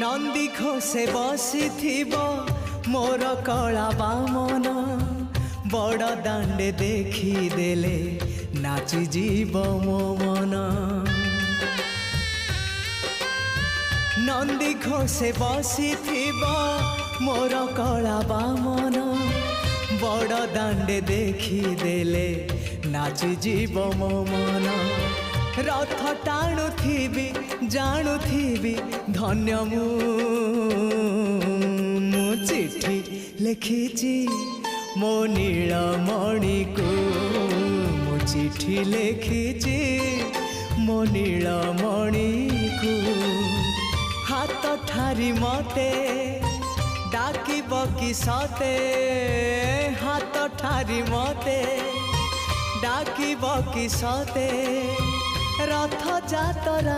नंदी घोषे बसी मोर कला बामन बड़ दांडे देखी देले नाची जीव मो मन। नंदी घोषे बसी मोर कला बामन बड़ दांडे देखी देले नाची जीव मो मन। रथ टाणुथिबी जाणुथिबी धन्य मु चिठी लिखिची मो नीलमणि को मु चिठी लिखिची मो नीलमणि को। हाथ ठारी मते डाकिब कि सते हाथ ठारी मते डाकिब कि सते रथ जातरा।